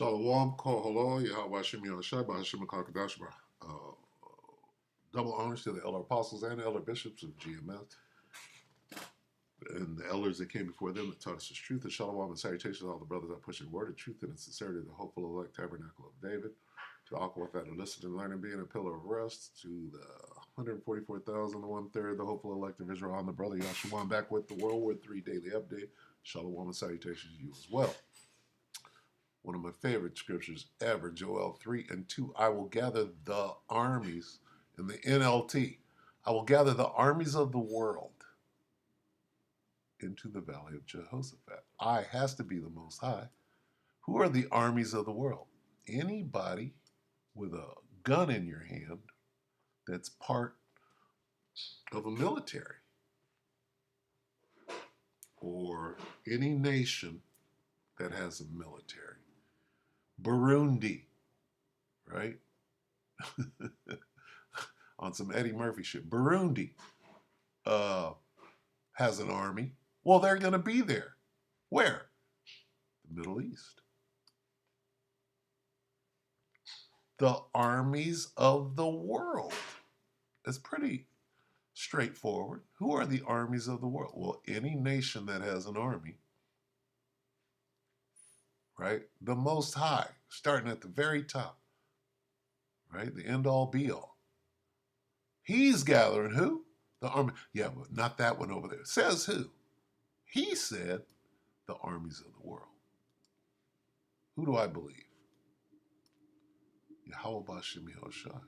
Shalom, Koholo, Yahweh Shem Yahshua, Bahashim Kakadashba. Double honors to the elder apostles and elder bishops of GMS and the elders that came before them that taught us the truth. And shalom and salutations to all the brothers that push the word of truth and in sincerity of the hopeful elect tabernacle of David. To all that are listening, learning, being a pillar of rest. To the 144,000, 1/3, the hopeful elect of Israel. I'm the brother Yahshua. I'm back with the WW3 Daily Update. Shalom and salutations to you as well. One of my favorite scriptures ever, Joel 3:2. I will gather the armies in the NLT. I will gather the armies of the world into the valley of Jehoshaphat. I has to be the Most High. Who are the armies of the world? Anybody with a gun in your hand that's part of a military, or any nation that has a military. Burundi, right? On some Eddie Murphy shit. Burundi has an army. Well, they're going to be there. Where? The Middle East. The armies of the world. It's pretty straightforward. Who are the armies of the world? Well, any nation that has an army, right? The Most High, starting at the very top, right? The end all be all. He's gathering who? The army. Yeah, but not that one over there. Says who? He said the armies of the world. Who do I believe? Yahweh Bashem Yahushai.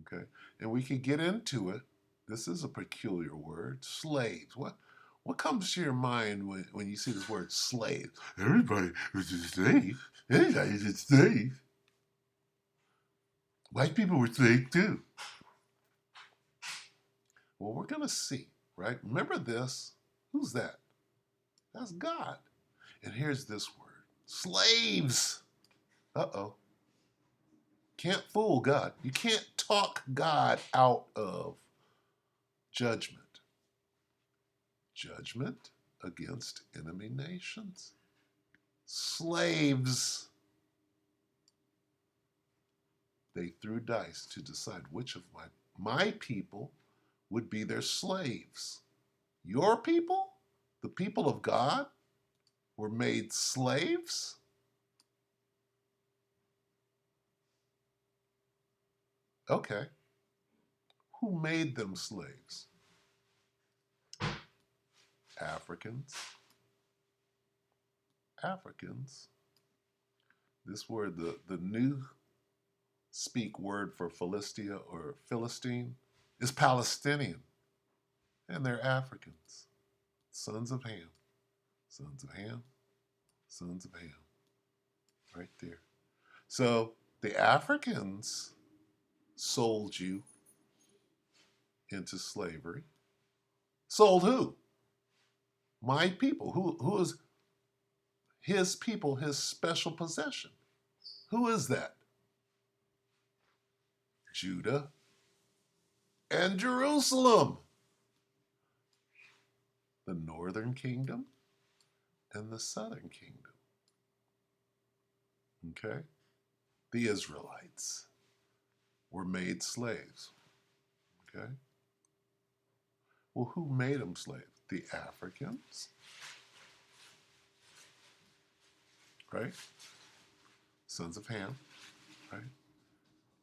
Okay? And we could get into it. This is a peculiar word. Slaves. What comes to your mind when you see this word slave? Everybody was a slave. Everybody was a slave. White people were slaves too. Well, we're going to see, right? Remember this. Who's that? That's God. And here's this word. Slaves. Uh-oh. Can't fool God. You can't talk God out of judgment. Judgment against enemy nations. Slaves. They threw dice to decide which of my people would be their slaves. Your people, the people of God, were made slaves? Okay. Who made them slaves? Africans. Africans. This word, the new speak word for Philistia or Philistine, is Palestinian. And they're Africans. Sons of Ham. Sons of Ham. Sons of Ham. Right there. So the Africans sold you into slavery. Sold who? My people. Who is his people, his special possession? Who is that? Judah and Jerusalem. The northern kingdom and the southern kingdom. Okay? The Israelites were made slaves. Okay? Well, who made them slaves? The Africans. Right? Sons of Ham. Right?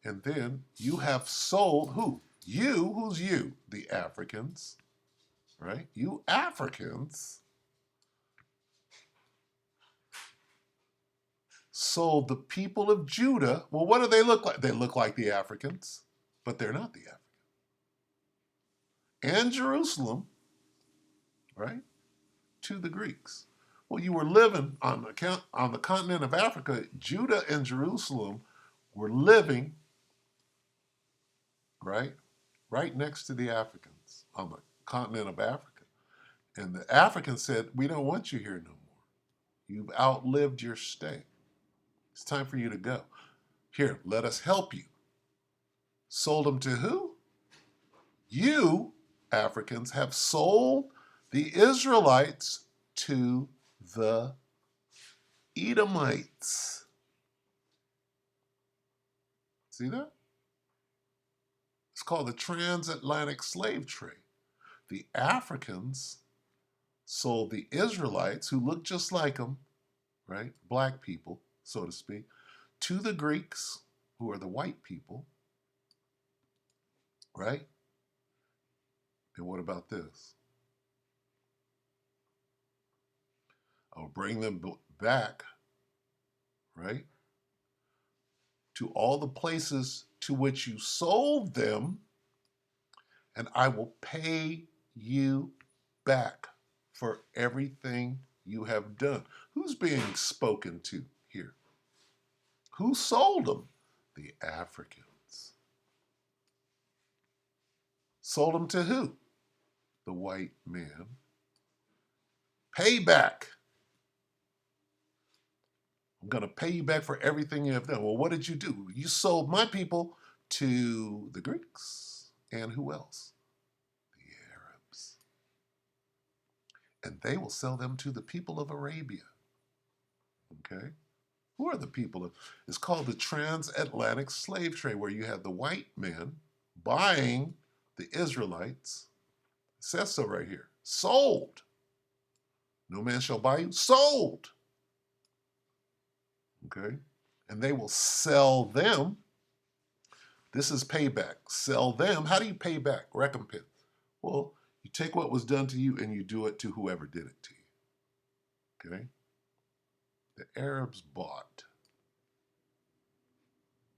And then you have sold who? You, who's you? The Africans. Right? You Africans sold the people of Judah. Well, what do they look like? They look like the Africans, but they're not the Africans. And Jerusalem, right, to the Greeks. Well, you were living on the continent of Africa. Judah and Jerusalem were living, right next to the Africans on the continent of Africa. And the Africans said, we don't want you here no more. You've outlived your stay. It's time for you to go. Here, let us help you. Sold them to who? You, Africans, have sold the Israelites to the Edomites. See that? It's called the transatlantic slave trade. The Africans sold the Israelites, who looked just like them, right? Black people, so to speak, to the Greeks, who are the white people, right? And what about this? I'll bring them back, right, to all the places to which you sold them, and I will pay you back for everything you have done. Who's being spoken to here? Who sold them? The Africans. Sold them to who? The white man. Payback. I'm going to pay you back for everything you have done. Well, what did you do? You sold my people to the Greeks. And who else? The Arabs. And they will sell them to the people of Arabia. Okay? Who are the people of? It's called the transatlantic slave trade, where you have the white men buying the Israelites. It says so right here. Sold. No man shall buy you. Sold. Okay? And they will sell them. This is payback. Sell them. How do you pay back? Recompense. Well, you take what was done to you and you do it to whoever did it to you. Okay? The Arabs bought.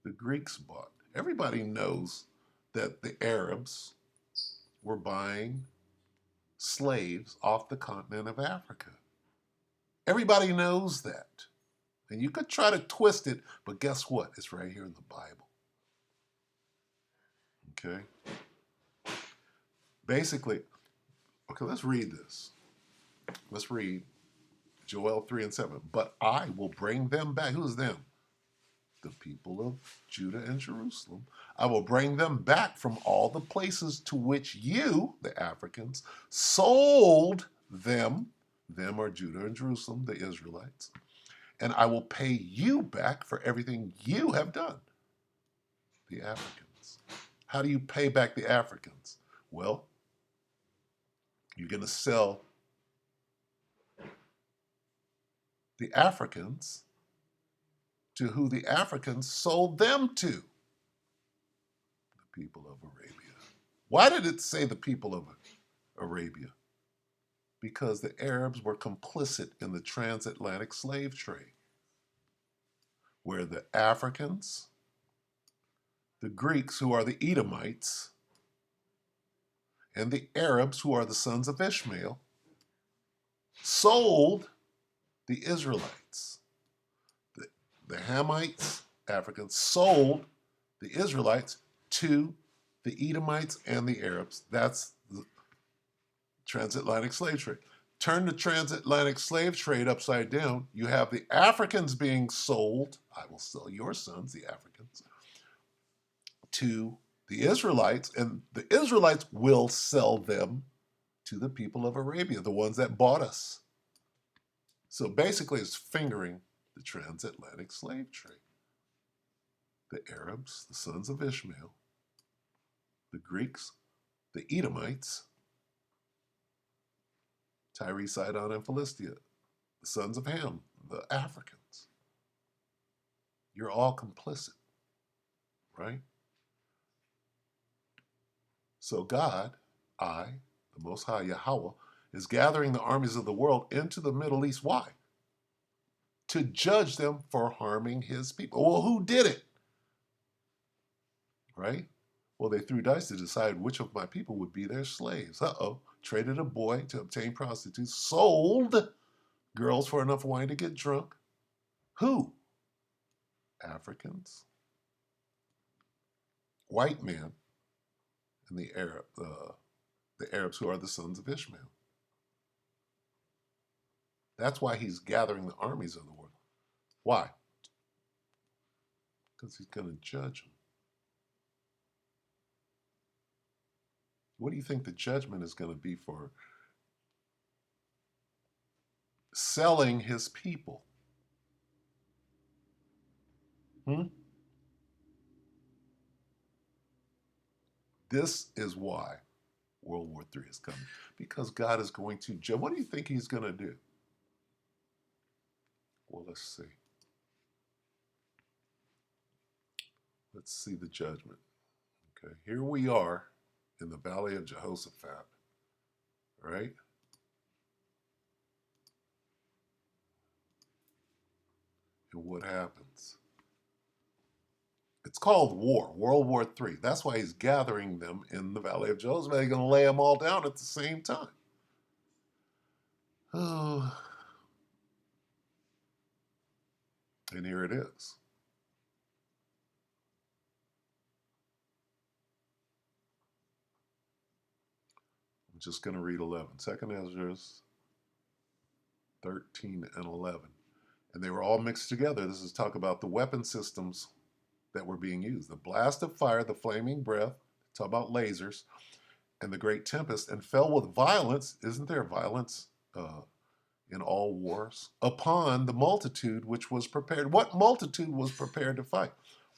The Greeks bought. Everybody knows that the Arabs were buying slaves off the continent of Africa. Everybody knows that. And you could try to twist it, but guess what? It's right here in the Bible. Okay? Basically, okay, let's read this. Let's read Joel 3 and 7. But I will bring them back. Who's them? The people of Judah and Jerusalem. I will bring them back from all the places to which you, the Africans, sold them. Them are Judah and Jerusalem, the Israelites. And I will pay you back for everything you have done. The Africans. How do you pay back the Africans? Well, you're going to sell the Africans to who the Africans sold them to. The people of Arabia. Why did it say the people of Arabia? Because the Arabs were complicit in the transatlantic slave trade, where the Africans, the Greeks, who are the Edomites, and the Arabs, who are the sons of Ishmael, sold the Israelites. The Hamites, Africans, sold the Israelites to the Edomites and the Arabs. That's the transatlantic slave trade. Turn the transatlantic slave trade upside down. You have the Africans being sold. I will sell your sons, the Africans, to the Israelites, and the Israelites will sell them to the people of Arabia, the ones that bought us. So basically, it's fingering the transatlantic slave trade. The Arabs, the sons of Ishmael, the Greeks, the Edomites, Tyre, Sidon, and Philistia, the sons of Ham, the Africans. You're all complicit, right? So God, I, the Most High Yahweh, is gathering the armies of the world into the Middle East. Why? To judge them for harming his people. Well, who did it? Right? Well, they threw dice to decide which of my people would be their slaves. Uh-oh. Traded a boy to obtain prostitutes. Sold girls for enough wine to get drunk. Who? Africans. White men. And the Arabs, who are the sons of Ishmael. That's why he's gathering the armies of the world. Why? Because he's going to judge them. What do you think the judgment is going to be for selling his people? This is why World War III is coming. Because God is going to judge. What do you think he's going to do? Well, let's see. Let's see the judgment. Okay, here we are in the Valley of Jehoshaphat, right? And what happens? It's called war, World War III. That's why he's gathering them in the Valley of Jehoshaphat. He's going to lay them all down at the same time. Oh. And here it is. I'm just going to read 11. 2nd Ezra 13 and 11. And they were all mixed together. This is talk about the weapon systems that were being used. The blast of fire, the flaming breath, talk about lasers, and the great tempest, and fell with violence. Isn't there violence in all wars? Upon the multitude which was prepared. What multitude was prepared to fight?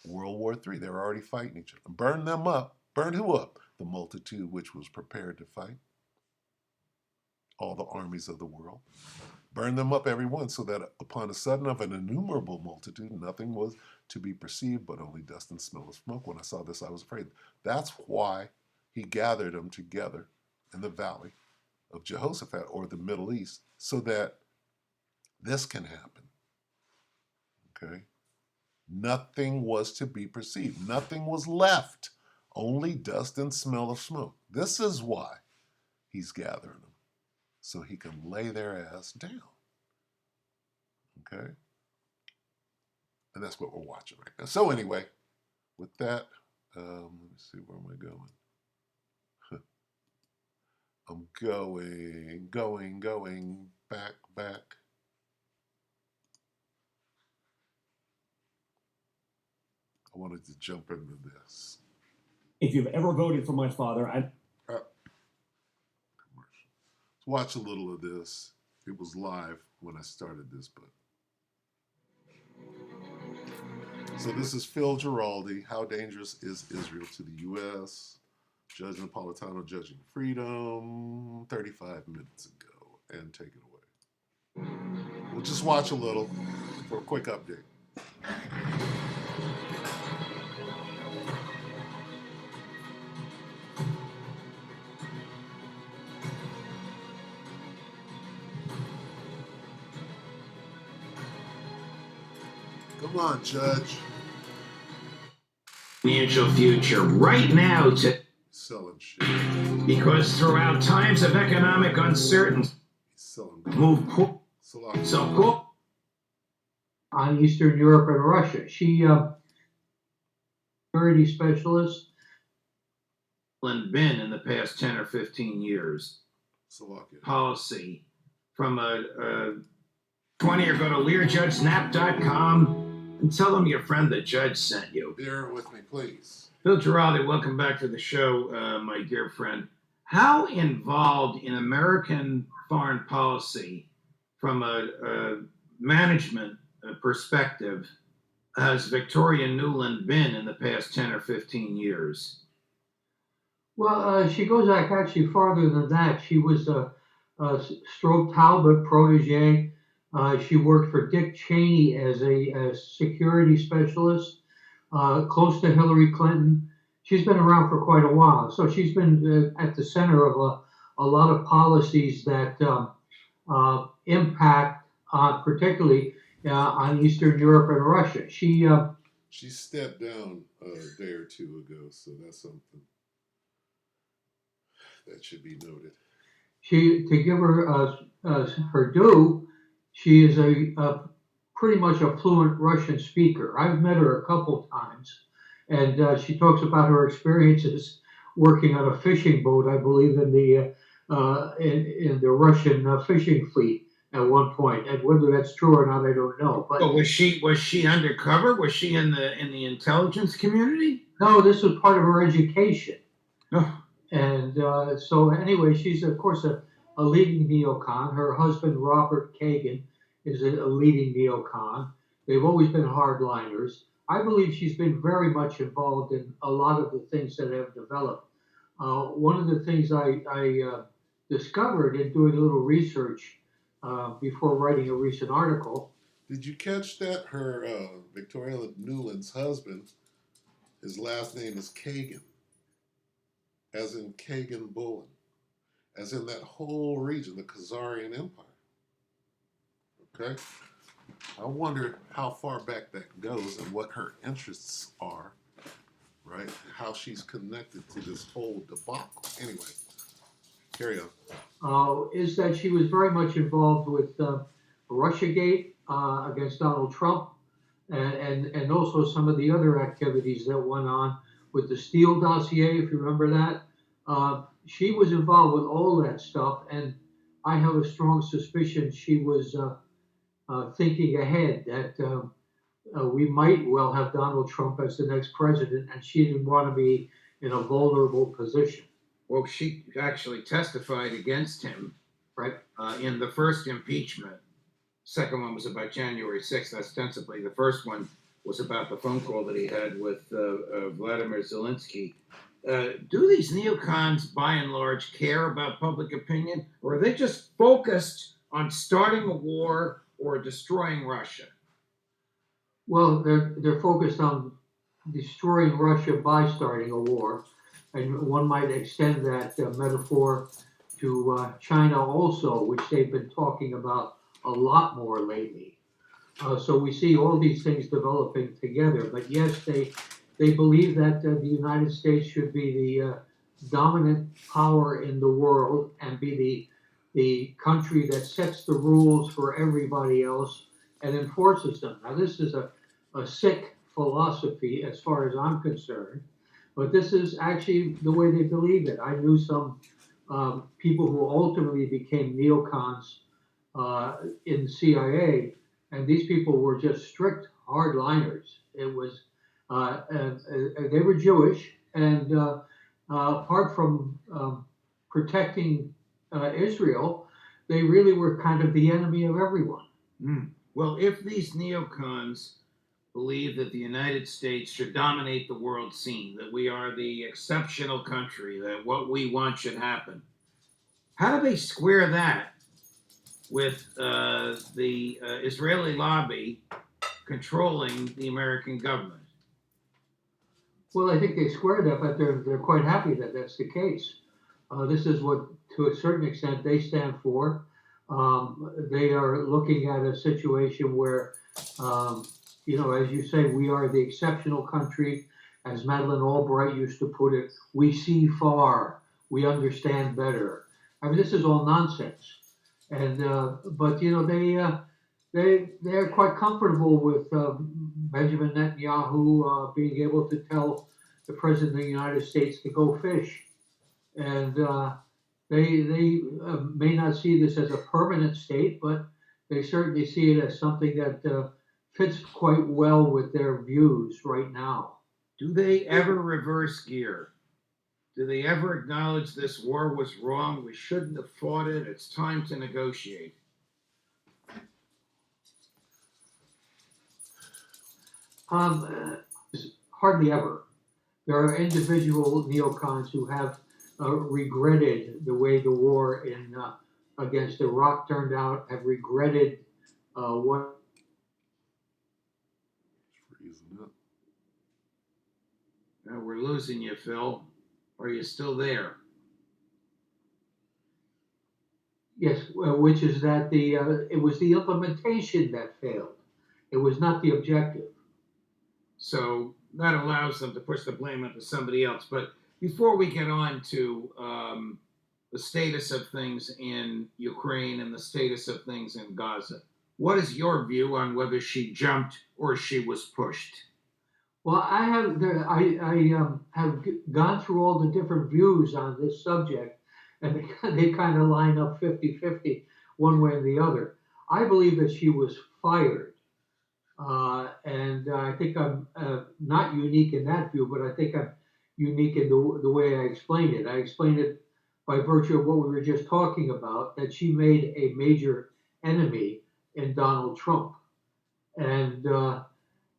World War III. They were already fighting each other. Burn them up. Burn who up? The multitude which was prepared to fight. All the armies of the world. Burn them up every one, so that upon a sudden of an innumerable multitude, nothing was to be perceived but only dust and smell of smoke. When I saw this, I was afraid. That's why he gathered them together in the valley of Jehoshaphat, or the Middle East, so that this can happen. Okay? Nothing was to be perceived. Nothing was left. Only dust and smell of smoke. This is why he's gathering them, so he can lay their ass down. Okay? And that's what we're watching right now. So anyway, with that, let me see, where am I going? I'm going, back. I wanted to jump into this. If you've ever voted for my father, commercial. Let's watch a little of this. It was live when I started this, but. So this is Phil Giraldi. How dangerous is Israel to the U.S.? Judge Napolitano judging freedom 35 minutes ago. And take it away. We'll just watch a little for a quick update. Come on, Judge. Financial future right now to selling shit. Because throughout times of economic uncertainty, move so cool on Eastern Europe and Russia. She security specialist. Been in the past 10 or 15 years. Policy from a 20 or go to LearJudgeSnap.com and tell them your friend the judge sent you. Bear with me, please. Phil Giraldi, welcome back to the show, my dear friend. How involved in American foreign policy from a management perspective has Victoria Nuland been in the past 10 or 15 years? Well, she goes back actually farther than that. She was a Strobe Talbot protege. She worked for Dick Cheney as a security specialist, close to Hillary Clinton. She's been around for quite a while. So she's been at the center of a lot of policies that impact particularly on Eastern Europe and Russia. She stepped down a day or two ago, so that's something that should be noted. To give her her due, she is a pretty much a fluent Russian speaker. I've met her a couple times, and she talks about her experiences working on a fishing boat, I believe, in the Russian fishing fleet at one point. And whether that's true or not, I don't know. But was she undercover? Was she in the intelligence community? No, this was part of her education. Oh. And so anyway, she's, of course, a leading neocon. Her husband, Robert Kagan, is a leading neocon. They've always been hardliners. I believe she's been very much involved in a lot of the things that have developed One of the things I discovered in doing a little research before writing a recent article. Did you catch that her Victoria Nuland's husband, his last name is Kagan, as in Kagan Bullen, as in that whole region, the Khazarian Empire. Okay? I wonder how far back that goes and what her interests are, right? How she's connected to this whole debacle. Anyway, carry on. Is that she was very much involved with Russiagate against Donald Trump, and also some of the other activities that went on with the Steele dossier, if you remember that. She was involved with all that stuff, and I have a strong suspicion she was thinking ahead that we might well have Donald Trump as the next president, and she didn't want to be in a vulnerable position. Well, she actually testified against him, right? In the first impeachment. Second one was about January 6th, ostensibly. The first one was about the phone call that he had with Vladimir Zelensky. Do these neocons, by and large, care about public opinion, or are they just focused on starting a war or destroying Russia? Well, they're focused on destroying Russia by starting a war, and one might extend that metaphor to China also, which they've been talking about a lot more lately. So we see all these things developing together. But yes, they believe that the United States should be the dominant power in the world and be the country that sets the rules for everybody else and enforces them. Now, this is a sick philosophy as far as I'm concerned, but this is actually the way they believe it. I knew some people who ultimately became neocons in the CIA, and these people were just strict hardliners. It was they were Jewish, and apart from protecting Israel, they really were kind of the enemy of everyone. Well, if these neocons believe that the United States should dominate the world scene, that we are the exceptional country, that what we want should happen, how do they square that with the Israeli lobby controlling the American government? Well, I think they square that, but they're quite happy that that's the case. This is what, to a certain extent, they stand for. They are looking at a situation where, as you say, we are the exceptional country. As Madeleine Albright used to put it, we see far, we understand better. I mean, this is all nonsense. And but they're quite comfortable with Benjamin Netanyahu being able to tell the president of the United States to go fish, and they may not see this as a permanent state, but they certainly see it as something that fits quite well with their views right now. Do they ever reverse gear? Do they ever acknowledge this war was wrong? We shouldn't have fought it. It's time to negotiate. Hardly ever. There are individual neocons who have regretted the way the war against Iraq turned out, have regretted what. Freezing up. Now we're losing you, Phil. Are you still there? Yes, which is that it was the implementation that failed. It was not the objective. So that allows them to push the blame onto somebody else. But before we get on to the status of things in Ukraine and the status of things in Gaza, what is your view on whether she jumped or she was pushed? Well, I have gone through all the different views on this subject, and they kind of line up 50-50 one way or the other. I believe that she was fired. And I think I'm not unique in that view, but I think I'm unique in the way I explained it. I explained it by virtue of what we were just talking about, that she made a major enemy in Donald Trump. And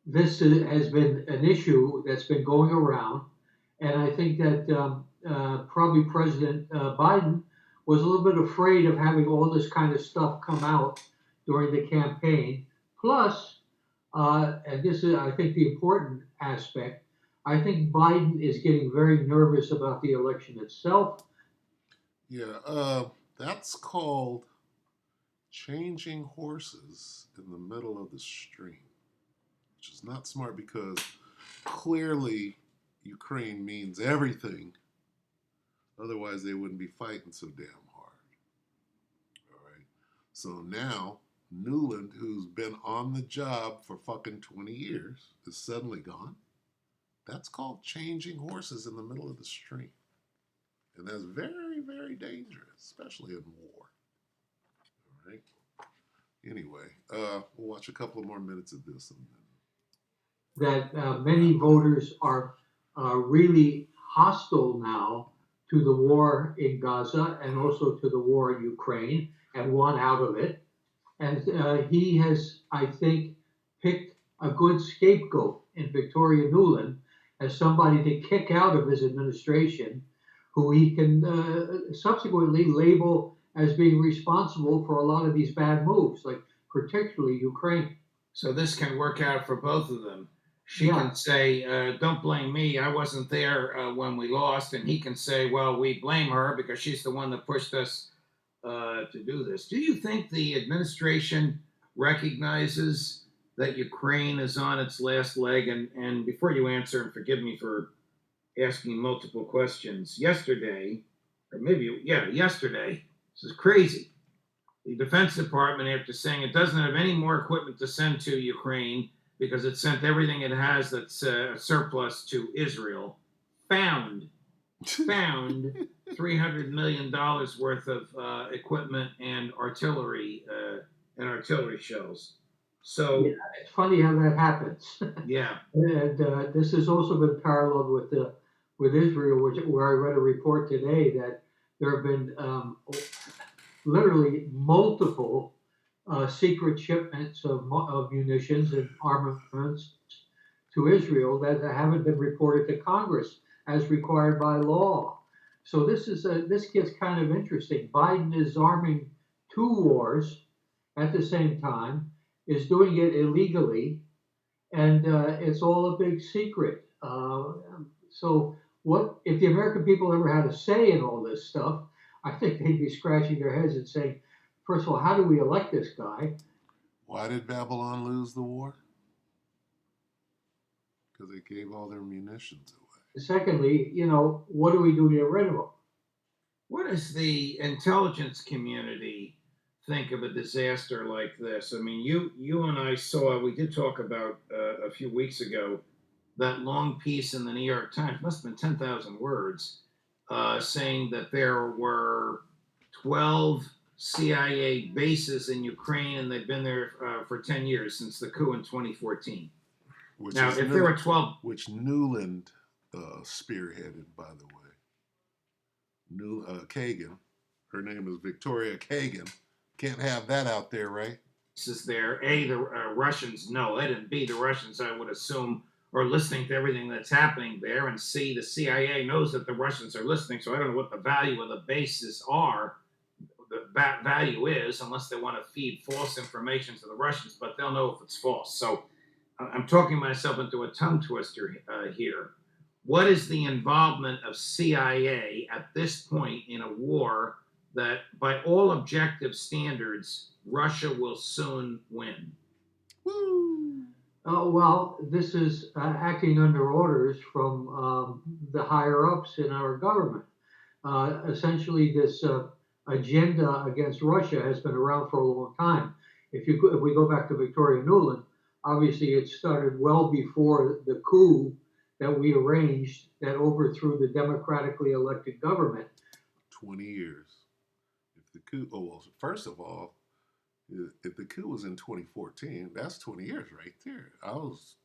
this has been an issue that's been going around. And I think that probably President Biden was a little bit afraid of having all this kind of stuff come out during the campaign. Plus, and this is, I think, the important aspect, I think Biden is getting very nervous about the election itself. Yeah, that's called changing horses in the middle of the stream, which is not smart because clearly Ukraine means everything. Otherwise, they wouldn't be fighting so damn hard. All right. So now Newland, who's been on the job for fucking 20 years, is suddenly gone. That's called changing horses in the middle of the stream. And that's very, very dangerous, especially in war. All right. Anyway, we'll watch a couple of more minutes of this. That many voters are really hostile now to the war in Gaza and also to the war in Ukraine and want out of it. And he has, I think, picked a good scapegoat in Victoria Nuland as somebody to kick out of his administration, who he can subsequently label as being responsible for a lot of these bad moves, like particularly Ukraine. So this can work out for both of them. She Yeah. can say, don't blame me. I wasn't there when we lost. And he can say, well, we blame her because she's the one that pushed us to do this. Do you think the administration recognizes that Ukraine is on its last leg? And before you answer, and forgive me for asking multiple questions, yesterday, this is crazy. The Defense Department, after saying it doesn't have any more equipment to send to Ukraine because it sent everything it has that's a surplus to Israel, found $300 million worth of equipment and artillery shells. So Yeah, it's funny how that happens. yeah, And this has also been paralleled with Israel, where I read a report today that there have been literally multiple secret shipments of munitions and armaments to Israel that haven't been reported to Congress as required by law. So this gets kind of interesting. Biden is arming two wars at the same time, is doing it illegally, and it's all a big secret. So what if the American people ever had a say in all this stuff? I think they'd be scratching their heads and saying, first of all, how do we elect this guy? Why did Babylon lose the war? Because they gave all their munitions away. Secondly, what do we do to get rid of them? what does the intelligence community think of a disaster like this? I mean, you and I we did talk about a few weeks ago that long piece in the New York Times, must have been 10,000 words, saying that there were 12 CIA bases in Ukraine, and they've been there for 10 years since the coup in 2014. Now, if there were 12, which Newland spearheaded, by the way. Kagan, her name is Victoria Kagan. Can't have that out there, right? Is there the Russians? No, they didn't. The Russians, I would assume, are listening to everything that's happening there, and the CIA knows that the Russians are listening. So I don't know what the value of the bases are. The value is, unless they want to feed false information to the Russians, but they'll know if it's false. So I'm talking myself into a tongue twister here. What is the involvement of CIA at this point in a war that, by all objective standards, Russia will soon win? Woo! Well, this is acting under orders from the higher ups in our government. Essentially, this agenda against Russia has been around for a long time. If we go back to Victoria Nuland, obviously it started well before the coup that we arranged that overthrew the democratically elected government. 20 years. If the coup, first of all, if the coup was in 2014, that's 20 years right there. I was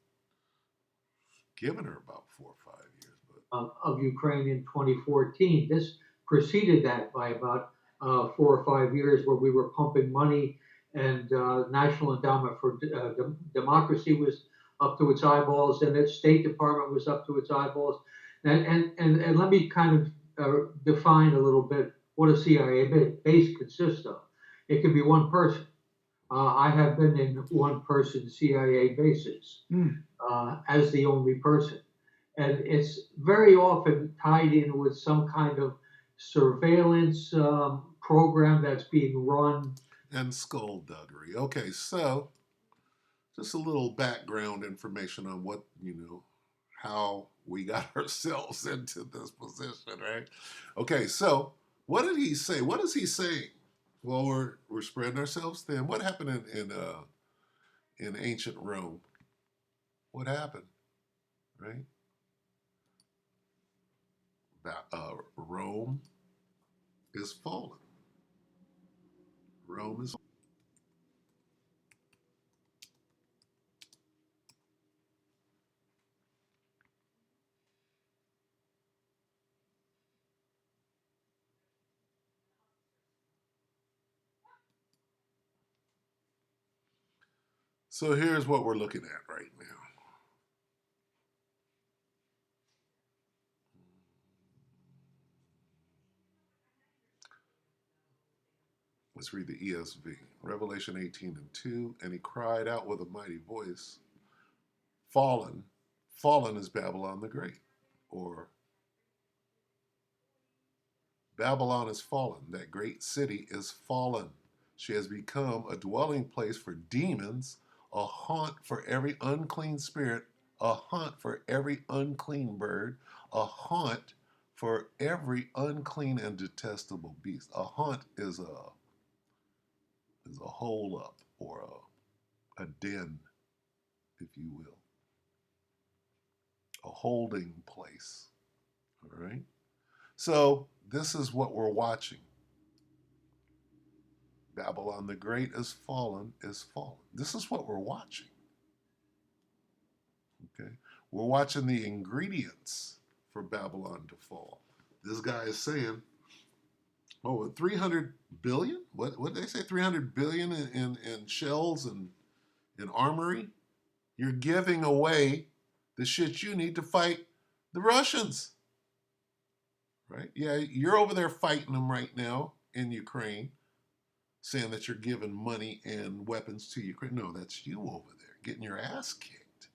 giving her about 4 or 5 years. But of Ukraine in 2014. This preceded that by about 4 or 5 years, where we were pumping money, and National Endowment for Democracy was up to its eyeballs, and its State Department was up to its eyeballs. And let me kind of define a little bit what a CIA base consists of. It could be one person. I have been in one-person CIA bases as the only person. And it's very often tied in with some kind of surveillance program that's being run. And skullduggery. Okay, so just a little background information on what, how we got ourselves into this position, right? Okay, so what did he say? What is he saying? Well, we're spreading ourselves thin. What happened in ancient Rome? What happened, right? Rome is fallen. Rome is. So here's what we're looking at right now. Let's read the ESV. Revelation 18:2. And he cried out with a mighty voice, fallen, fallen is Babylon the Great. Or Babylon is fallen. That great city is fallen. She has become a dwelling place for demons, a haunt for every unclean spirit, a haunt for every unclean bird, a haunt for every unclean and detestable beast. A haunt is a hole up or a den, if you will, a holding place. All right. So this is what we're watching. Babylon the Great is fallen, is fallen. This is what we're watching. Okay. We're watching the ingredients for Babylon to fall. This guy is saying, oh, 300 billion? What did they say? 300 billion in shells and in armory? You're giving away the shit you need to fight the Russians. Right? Yeah, you're over there fighting them right now in Ukraine, saying that you're giving money and weapons to Ukraine. No, that's you over there getting your ass kicked.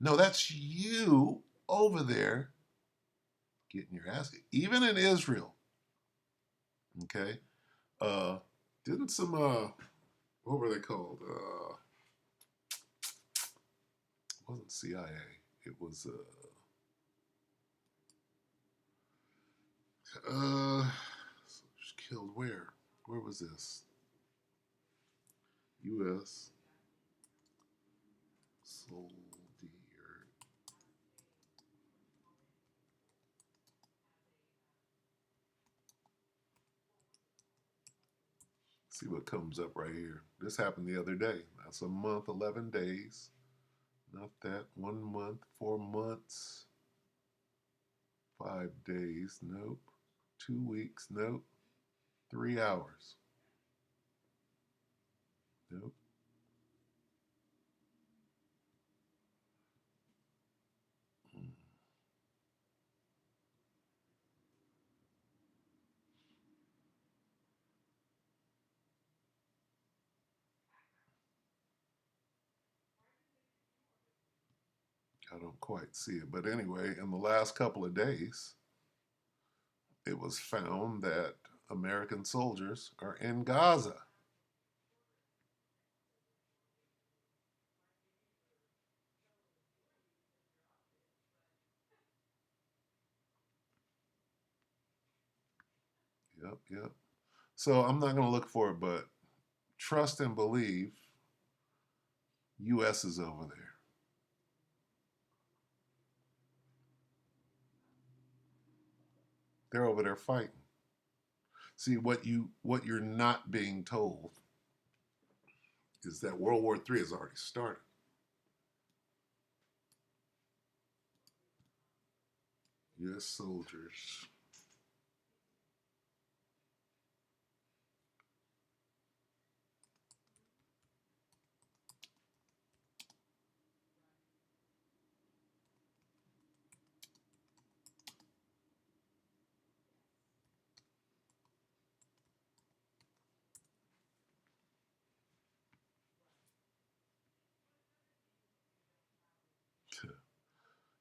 No, that's you over there getting your ass kicked. Even in Israel, okay? Didn't some, what were they called? It wasn't CIA. It was, killed where? Where was this? U.S. soldier. See what comes up right here. This happened the other day. That's a month, 11 days. Not that. 1 month, 4 months, 5 days. Nope. 2 weeks. Nope. 3 hours. Nope. I don't quite see it. But anyway, in the last couple of days, it was found that American soldiers are in Gaza. Yep, yep. So I'm not going to look for it, but trust and believe U.S. is over there. They're over there fighting. See, what you're not being told is that World War III has already started. U.S. soldiers.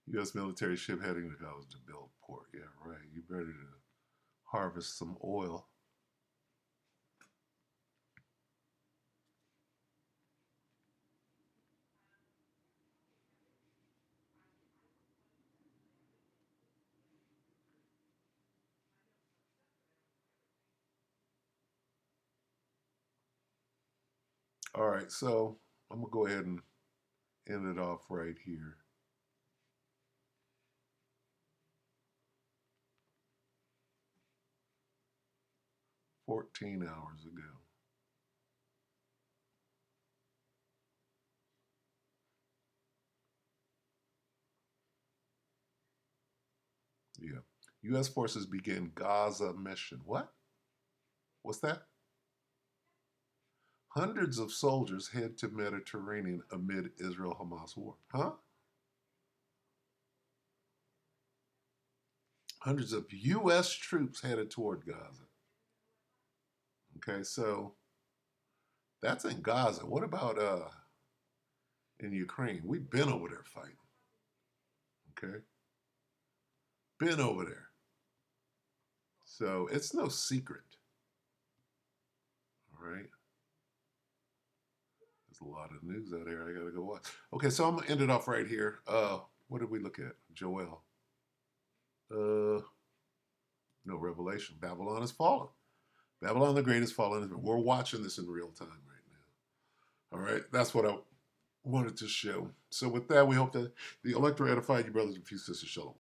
U.S. military ship heading to college to build port. Yeah, right. You ready to harvest some oil. All right, so I'm going to go ahead and end it off right here. "14 hours ago. Yeah. U.S. forces begin Gaza mission. What? What's that? Hundreds of soldiers head to Mediterranean amid Israel-Hamas war. Huh? Hundreds of U.S. troops headed toward Gaza. Okay, so that's in Gaza. What about in Ukraine? We've been over there fighting. Okay? Been over there. So it's no secret. All right? There's a lot of news out there I gotta go watch. Okay, so I'm gonna end it off right here. What did we look at? Joel. No, Revelation. Babylon has fallen. Babylon the Great has fallen. We're watching this in real time right now. All right, that's what I wanted to show. So with that, we hope that the electorate edified you, brothers and sisters. Shalom.